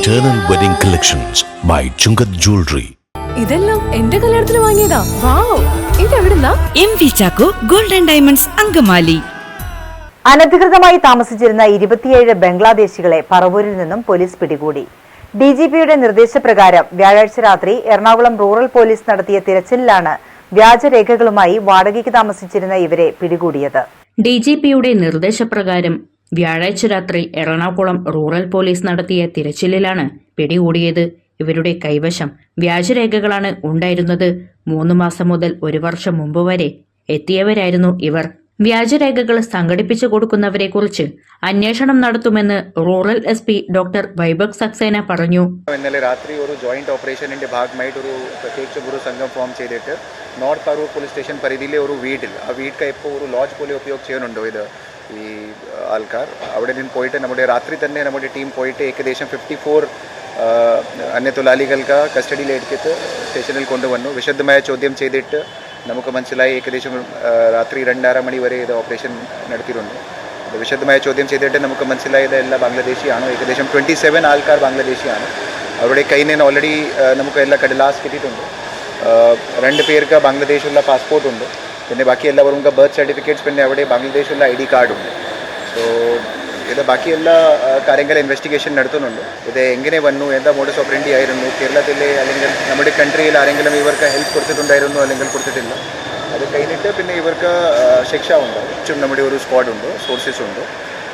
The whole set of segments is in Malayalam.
Eternal Wedding Collections by Chungat Jewelry. ഇതെല്ലാം എന്റെ കല്യാണത്തിന് വാങ്ങിയതാ. വാവ്, ഇതെവിടുന്നാ? MV Chacko golden diamonds Angamaly. അനധികൃതമായി താമസിച്ചിരുന്ന 27 ബംഗ്ലാദേശികളെ പറവൂരിൽ നിന്നും പോലീസ് പിടികൂടി. DGPയുടെ നിർദ്ദേശപ്രകാരം വ്യാഴാഴ്ച രാത്രി എറണാകുളം റൂറൽ പോലീസ് നടത്തിയ തിരച്ചിലിലാണ് വ്യാജരേഖകളുമായി വാടകയ്ക്ക് താമസിച്ചിരുന്ന ഇവരെ പിടികൂടിയത്. DGPയുടെ നിർദ്ദേശപ്രകാരം വ്യാഴാഴ്ച രാത്രി എറണാകുളം റൂറൽ പോലീസ് നടത്തിയ തിരച്ചിലിലാണ് പിടികൂടിയത്. ഇവരുടെ കൈവശം വ്യാജരേഖകളാണ് ഉണ്ടായിരുന്നത്. 3 മാസം മുതൽ 1 വർഷം മുമ്പ് വരെ എത്തിയവരായിരുന്നു ഇവർ. വ്യാജരേഖകൾ സംഘടിപ്പിച്ചു കൊടുക്കുന്നവരെ കുറിച്ച് അന്വേഷണം നടത്തുമെന്ന് rural SP doctor Vaibhav Saxena പറഞ്ഞു. ഇന്നലെ രാത്രി ഒരു ജോയിന്റ് ഓപ്പറേഷന്റെ ഭാഗമായിട്ട് ഒരു പ്രത്യേക ഗുരു സംഘം ഫോം ചെയ്തിട്ട് നോർത്ത് പറവൂർ പോലീസ് സ്റ്റേഷൻ പരിധിയിലെ ഒരു വീട്ടിൽ ആ വീട്ടിൽ ഇപ്പോൾ ഒരു ലോഡ്ജ് പോലെ ഉപയോഗം ചെയ്യുന്നുണ്ടോ ഇത് ഈ ആൾക്കാർ അവിടെ നിന്ന് പോയിട്ട് നമ്മുടെ രാത്രി തന്നെ നമ്മുടെ ടീം പോയിട്ട് ഏകദേശം 54 അന്യതൊഴിലാളികൾക്ക് കസ്റ്റഡിയിലെടുത്തിട്ട് സ്റ്റേഷനിൽ കൊണ്ടുവന്നു. വിശദമായ ചോദ്യം ചെയ്തിട്ട് നമുക്ക് മനസ്സിലായി ഏകദേശം രാത്രി 2:30 മണി വരെ ഇത് ഓപ്പറേഷൻ നടത്തിയിട്ടുണ്ട്. വിശദമായ ചോദ്യം ചെയ്തിട്ട് നമുക്ക് മനസ്സിലായത് എല്ലാം ബാംഗ്ലാദേശിയാണ്. ഏകദേശം 27 ആൾക്കാർ ബാംഗ്ലാദേശിയാണ്. അവരുടെ കയ്യിൽ നിന്ന് ഓൾറെഡി നമുക്ക് എല്ലാ കടലാസ് കിട്ടിയിട്ടുണ്ട്. 2 പേർക്ക് ബാംഗ്ലാദേശിലുള്ള പാസ്പോർട്ട് ഉണ്ട്. പിന്നെ ബാക്കി എല്ലാവരും ബർത്ത് സർട്ടിഫിക്കറ്റ്സ്, പിന്നെ അവിടെ ബാംഗ്ലാദേശിലുള്ള ID കാർഡ് ഉണ്ട്. സോ ഇത് ബാക്കി എല്ലാ കാര്യങ്ങളും ഇൻവെസ്റ്റിഗേഷൻ നടത്തുന്നുണ്ട്. ഇത് എങ്ങനെ വന്നു, എന്താ മോഡസ് ഓപ്പറേണ്ടി ആയിരുന്നു, കേരളത്തിലെ അല്ലെങ്കിൽ നമ്മുടെ കൺട്രിയിൽ ആരെങ്കിലും ഇവർക്ക് ഹെൽപ്പ് കൊടുത്തിട്ടുണ്ടായിരുന്നു അല്ലെങ്കിൽ കൊടുത്തിട്ടില്ല, അത് കഴിഞ്ഞിട്ട് പിന്നെ ഇവർക്ക് ശിക്ഷ ഉണ്ടാവും. നമ്മുടെ ഒരു സ്ക്വാഡ് ഉണ്ട്, സോഴ്സസ് ഉണ്ട്.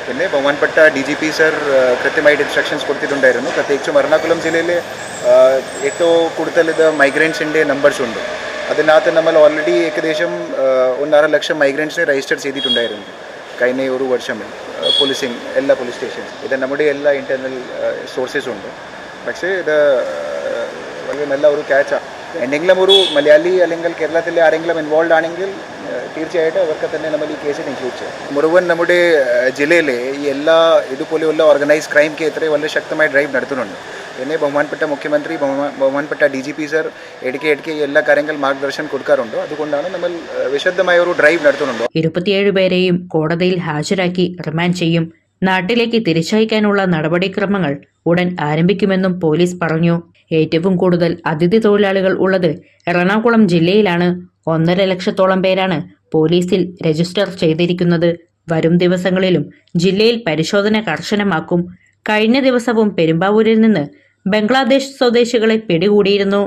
പിന്നെ ബഹുമാനപ്പെട്ട DGP സർ കൃത്യമായിട്ട് ഇൻസ്ട്രക്ഷൻസ് കൊടുത്തിട്ടുണ്ടായിരുന്നു. പ്രത്യേകിച്ചും എറണാകുളം ജില്ലയിൽ ഏറ്റവും കൂടുതൽ ഇത് മൈഗ്രൻസിൻ്റെ നമ്പേഴ്സ് ഉണ്ട്. അതിനകത്ത് നമ്മൾ ഓൾറെഡി ഏകദേശം 1.5 ലക്ഷം മൈഗ്രൻസിനെ രജിസ്റ്റർ ചെയ്തിട്ടുണ്ടായിരുന്നു കഴിഞ്ഞ ഒരു വർഷം. പോലീസിങ് എല്ലാ പോലീസ് സ്റ്റേഷൻസ് ഇത് നമ്മുടെ എല്ലാ ഇൻറ്റർണൽ സോഴ്സസ് ഉണ്ട്. പക്ഷേ ഇത് വളരെ നല്ല ഒരു ക്യാച്ചാണ്. എന്തെങ്കിലും ഒരു മലയാളി അല്ലെങ്കിൽ കേരളത്തിലെ ആരെങ്കിലും ഇൻവോൾവ് ആണെങ്കിൽ തീർച്ചയായിട്ടും അവർക്ക് തന്നെ നമ്മൾ ഈ കേസിൽ ഇൻക്ലൂഡ് ചെയ്യും. മുഴുവൻ നമ്മുടെ ജില്ലയിലെ ഈ എല്ലാ ഇതുപോലെയുള്ള ഓർഗനൈസ് ക്രൈംക്ക് ഇത്രയും വളരെ ശക്തമായ ഡ്രൈവ് നടത്തുന്നുണ്ട്. പിന്നെ ബഹുമാനപ്പെട്ട മുഖ്യമന്ത്രി, ബഹുമാനപ്പെട്ട DGP സർ ഇടയ്ക്ക് എല്ലാ കാര്യങ്ങൾ മാർഗദർശനം കൊടുക്കാറുണ്ട്. അതുകൊണ്ടാണ് നമ്മൾ വിശദമായ ഒരു ഡ്രൈവ് നടത്തുന്നുണ്ട്. 27 പേരെയും കോടതിയിൽ ഹാജരാക്കി റിമാൻഡ് ചെയ്യും. നാട്ടിലേക്ക് തിരിച്ചയക്കാനുള്ള നടപടിക്രമങ്ങൾ ഉടൻ ആരംഭിക്കുമെന്നും പോലീസ് പറഞ്ഞു. ഏറ്റവും കൂടുതൽ അതിഥി തൊഴിലാളികൾ ഉള്ളത് എറണാകുളം ജില്ലയിലാണ്. 1.5 ലക്ഷത്തോളം പേരാണ് പോലീസിൽ രജിസ്റ്റർ ചെയ്തിരിക്കുന്നത്. വരും ദിവസങ്ങളിലും ജില്ലയിൽ പരിശോധന കർശനമാക്കും. കഴിഞ്ഞ ദിവസവും പെരുമ്പാവൂരിൽ നിന്ന് ബംഗ്ലാദേശ് സ്വദേശികളെ പിടികൂടിയിരുന്നു.